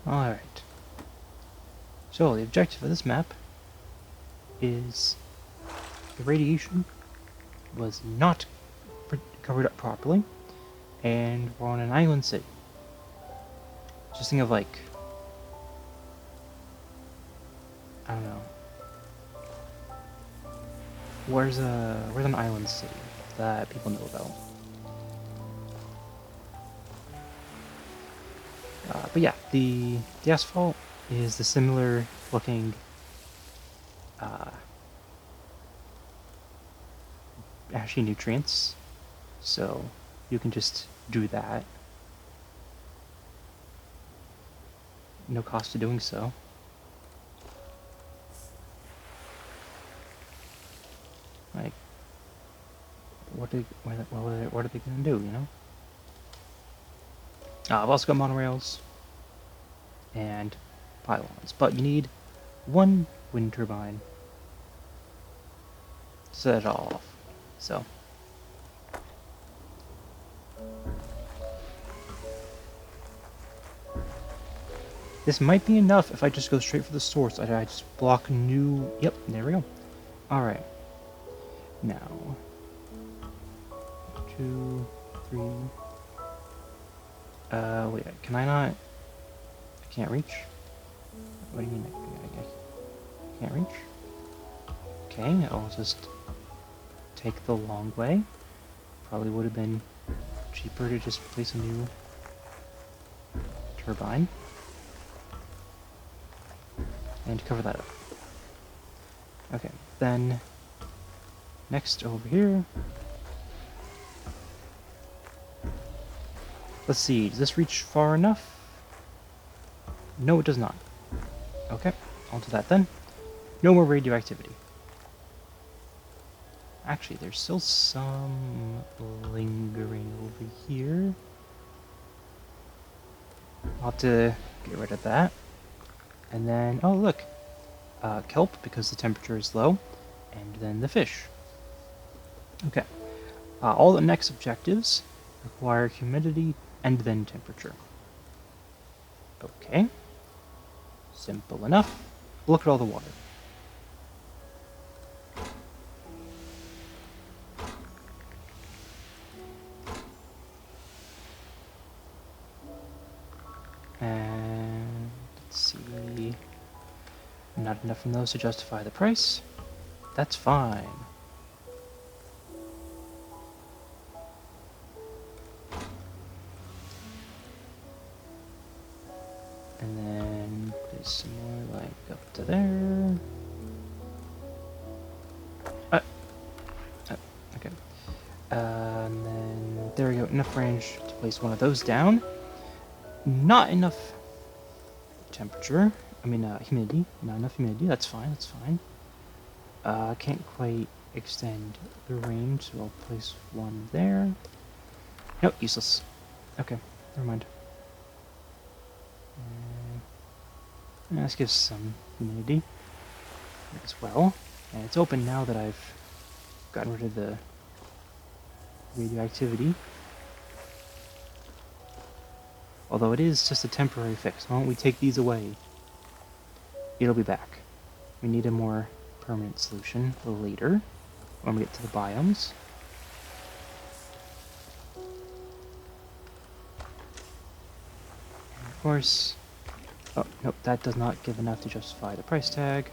Alright. So, the objective of this map is the radiation was not covered up properly, and we're on an island city. Just think of like, I don't know. Where's an island city that people know about? But yeah, the asphalt is the similar looking ashy nutrients, so you can just do that. No cost to doing so. Like, what are they gonna do, you know? I've also got monorails and pylons, but you need one wind turbine to set it all off. So, this might be enough if I just go straight for the source. I just block new. Yep, there we go. All right. Now, 2, 3. Wait, can I not? I can't reach? What do you mean I can't reach? Okay, I'll just take the long way. Probably would have been cheaper to just place a new turbine and cover that up. Okay, then next over here. Let's see, does this reach far enough? No, it does not. Okay, on to that then. No more radioactivity. Actually, there's still some lingering over here. I'll have to get rid of that. And then, oh look, kelp, because the temperature is low, and then the fish. Okay, all the next objectives require humidity and then temperature. Okay, simple enough. Look at all the water. And let's see, not enough from those to justify the price. That's fine. And then there's some more like up to there. Okay. And then there we go, enough range to place one of those down. Not enough temperature. I mean, humidity. Not enough humidity. That's fine. That's fine. Can't quite extend the range, so I'll place one there. Nope, useless. Okay, never mind. Let's give some humidity as well. And it's open now that I've gotten rid of the radioactivity. Although it is just a temporary fix. The moment we take these away, it'll be back. We need a more permanent solution later, when we get to the biomes. And of course... Oh, nope, that does not give enough to justify the price tag.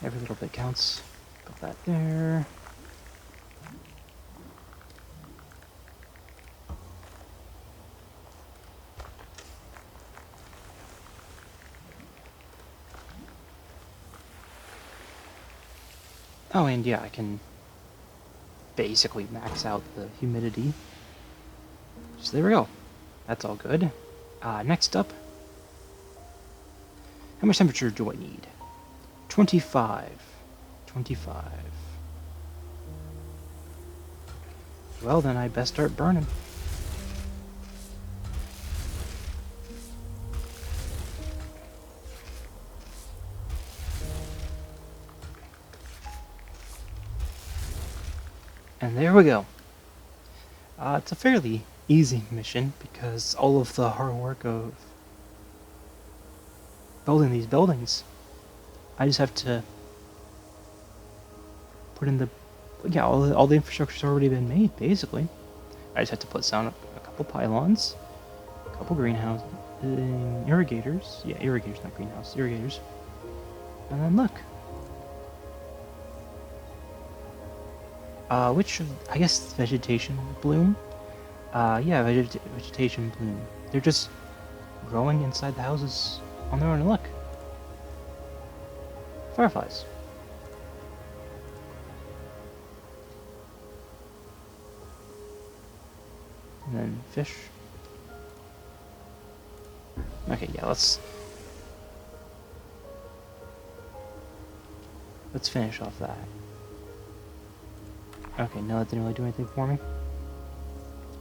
Every little bit counts. Put that there. Oh, and yeah, I can basically max out the humidity. So there we go. That's all good. Next up, how much temperature do I need? 25. 25. Well, then I best start burning. And there we go. It's a fairly easy mission because all of the hard work of building these buildings, I just have to put in the, yeah, all the infrastructure's already been made, basically. I just have to put down a couple pylons, a couple greenhouses, irrigators. Yeah, irrigators, not greenhouse, irrigators. And then look. Which, I guess, vegetation bloom? Yeah, vegetation bloom. They're just growing inside the houses on their own. Look. Fireflies. And then fish. Okay, yeah, let's finish off that. Okay, no, that didn't really do anything for me.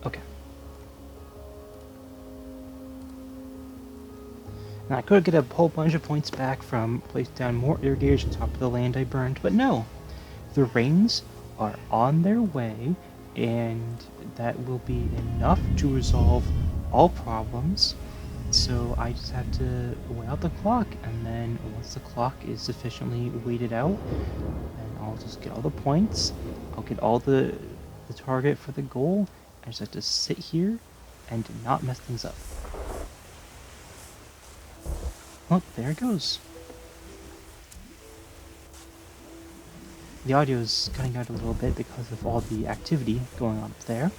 Okay. And I could get a whole bunch of points back from placing down more irrigators on top of the land I burned, but no. The rains are on their way, and that will be enough to resolve all problems. So I just have to wait out the clock, and then once the clock is sufficiently waited out, then I'll just get all the points. I'll get all the target for the goal. I just have to sit here and not mess things up. Look, there it goes. The audio is cutting out a little bit because of all the activity going on up there.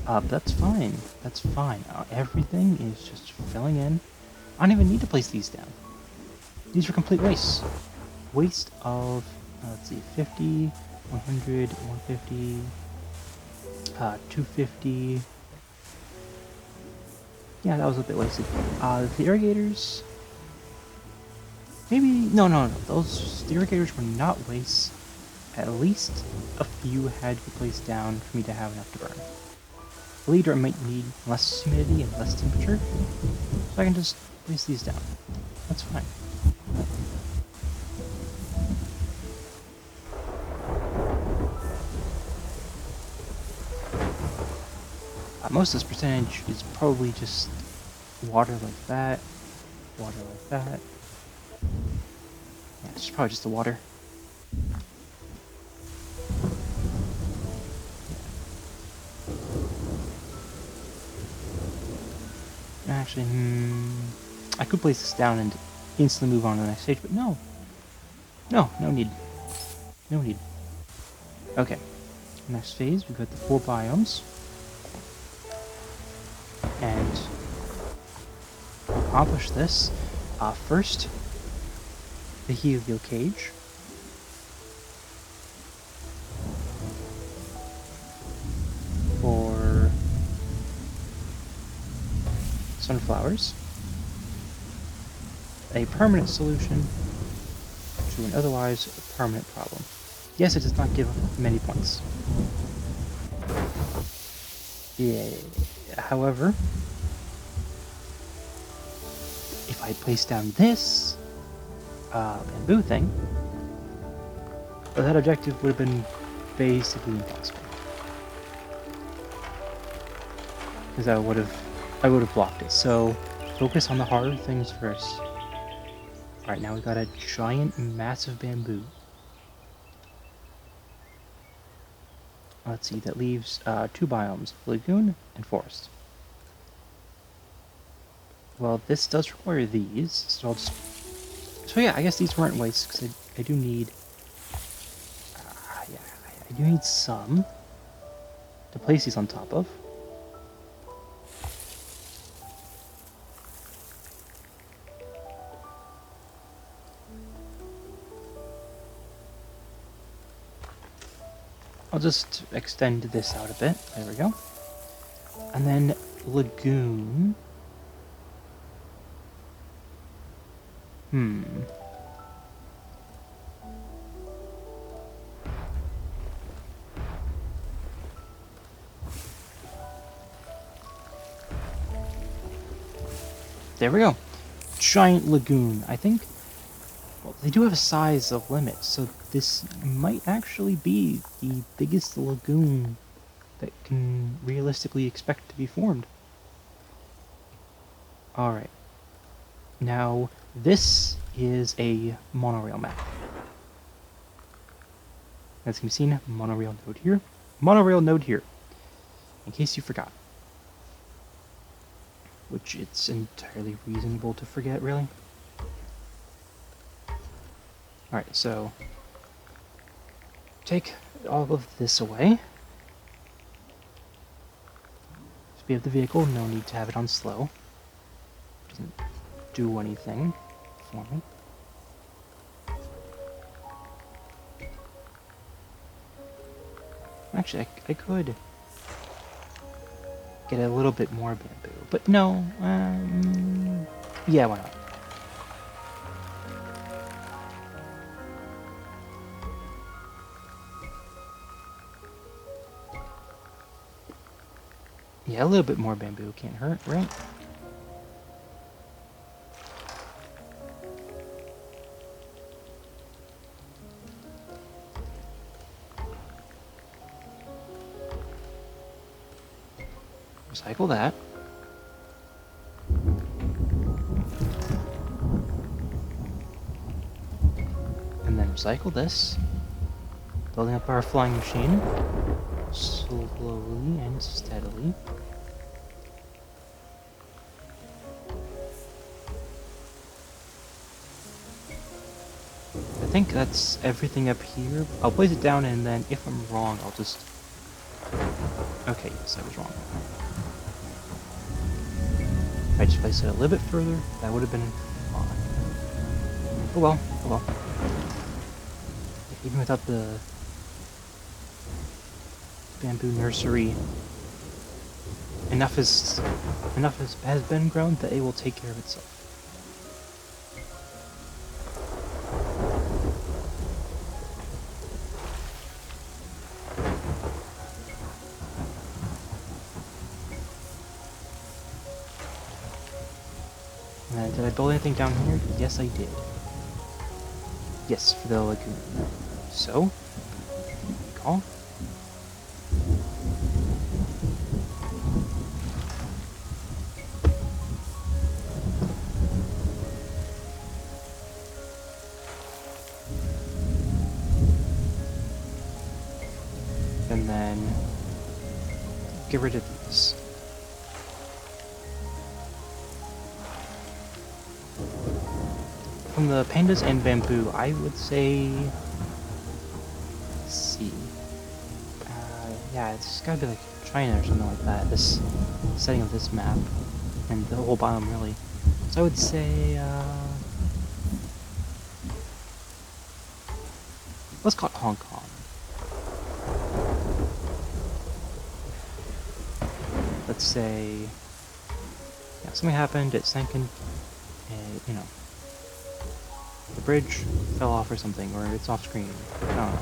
But that's fine. That's fine. Everything is just filling in. I don't even need to place these down. These are complete wastes. Waste of, let's see, 50, 100, 150, 250. Yeah, that was a bit wasted. The irrigators, maybe, no. The irrigators were not wastes. At least a few had to be placed down for me to have enough to burn. The leader might need less humidity and less temperature, so I can just place these down. That's fine. Most of this percentage is probably just water like that, water like that. Yeah, it's probably just the water. Actually, I could place this down and instantly move on to the next stage, but no. No need. No need. Okay. Next phase, we've got the 4 biomes. And to accomplish this, first, the helio cage. For sunflowers. A permanent solution to an otherwise permanent problem. Yes, it does not give many points. Yeah. However, if I place down this bamboo thing, that objective would have been basically impossible. Because I would have blocked it. So focus on the harder things first. Alright, now we got a giant, massive bamboo. Let's see, that leaves 2 biomes, lagoon and forest. Well, this does require these, so I'll just... So yeah, I guess these weren't wastes, because I do need... yeah, I do need some to place these on top of. I'll just extend this out a bit. There we go. And then lagoon. There we go. Giant lagoon. I think, well, they do have a size of limit, so this might actually be the biggest lagoon that can realistically expect to be formed. Alright. Now, this is a monorail map. As can be seen, monorail node here, monorail node here, in case you forgot. Which it's entirely reasonable to forget, really. Alright, so take all of this away. Speed up the vehicle, no need to have it on slow. Doesn't do anything for me. Actually, I could get a little bit more bamboo, but no, yeah, why not? Yeah, a little bit more bamboo can't hurt, right? Recycle that. And then recycle this. Building up our flying machine. Slowly and steadily. I think that's everything up here. I'll place it down and then if I'm wrong, I'll just... Okay, yes, I was wrong. If I just placed it a little bit further, that would have been fine. Oh well, oh well. Even without the bamboo nursery, enough has been grown that it will take care of itself. And did I build anything down here? Yes, I did. Yes, for the lagoon. So, call. And then get rid of these. From the pandas and bamboo, I would say... Let's see. Yeah, it's gotta be like China or something like that, this setting of this map. And the whole biome, really. So I would say, let's call it Hong Kong. Let's say... Yeah, something happened, it sank in... you know... The bridge fell off or something, or it's off screen. I don't know.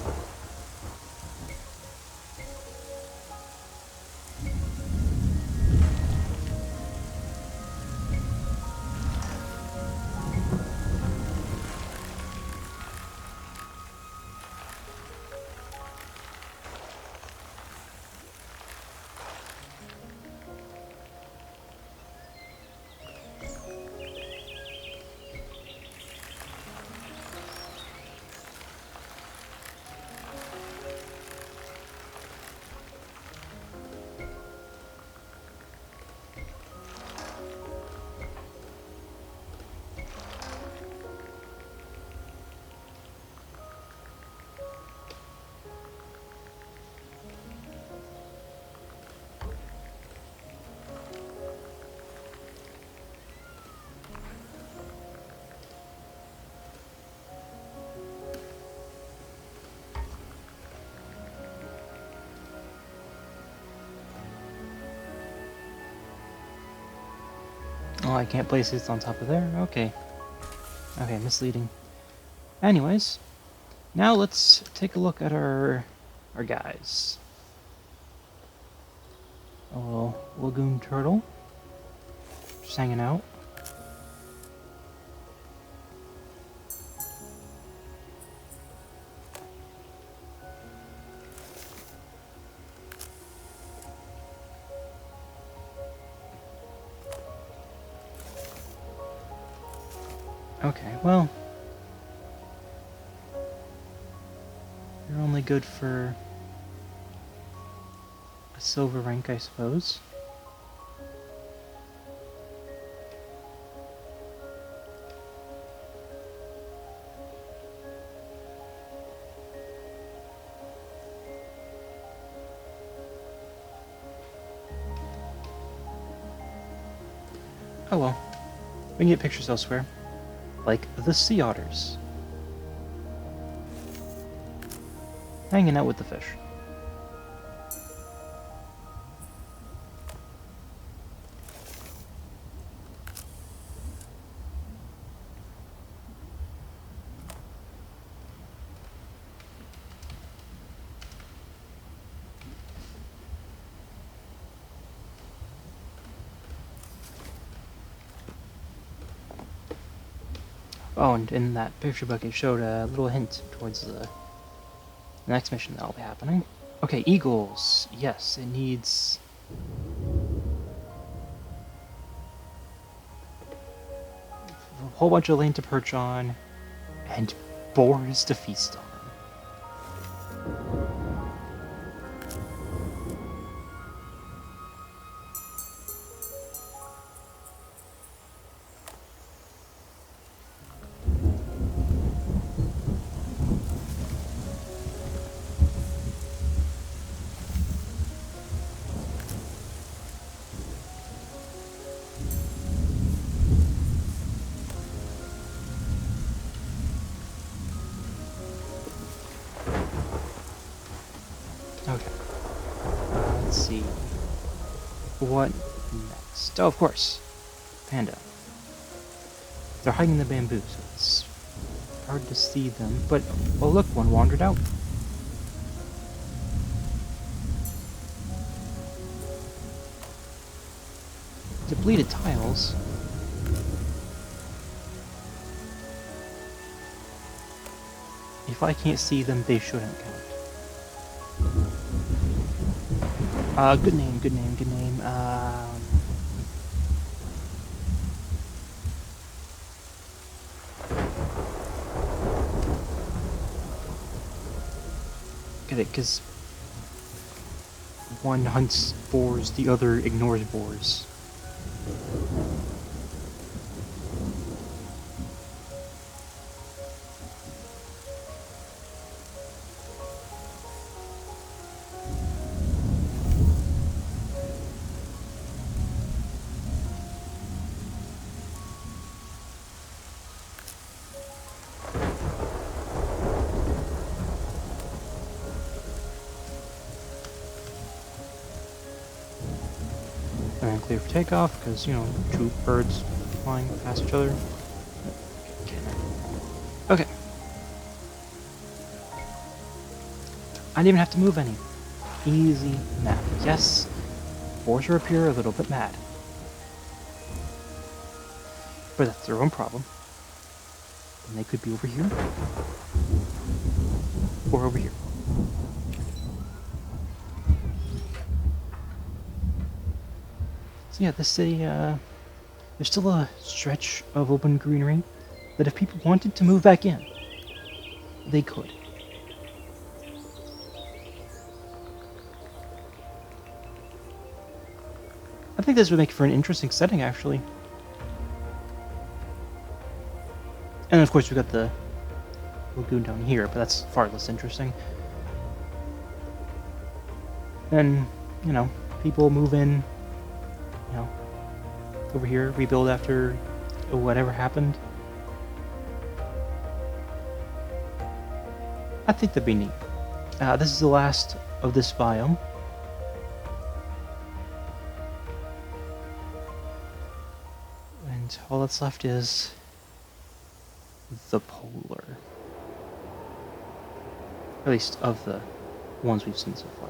Oh, I can't place this on top of there? Okay. Okay, misleading. Anyways, now let's take a look at our guys. A little lagoon turtle. Just hanging out. Okay, well, you're only good for a silver rank, I suppose. Oh well, we can get pictures elsewhere, like the sea otters, hanging out with the fish. Oh, and in that picture book it showed a little hint towards the next mission that'll be happening. Okay, eagles. Yes, it needs a whole bunch of land to perch on, and boars to feast on. Okay, let's see. What next? Oh, of course. Panda. They're hiding in the bamboo, so it's hard to see them. But, oh look, one wandered out. Depleted tiles? If I can't see them, they shouldn't count. Good name, good name, good name. Get it, because one hunts boars, the other ignores boars. And clear for takeoff, because, you know, two birds flying past each other. Okay. I didn't even have to move any. Easy map. Yes, boars are up here a little bit mad. But that's their own problem. And they could be over here. Or over here. So yeah, this city, there's still a stretch of open greenery that if people wanted to move back in, they could. I think this would make for an interesting setting, actually. And of course, we've got the lagoon down here, but that's far less interesting. And, you know, people move in, you know, over here, rebuild after whatever happened. I think that'd be neat. This is the last of this biome. And all that's left is the polar. At least of the ones we've seen so far.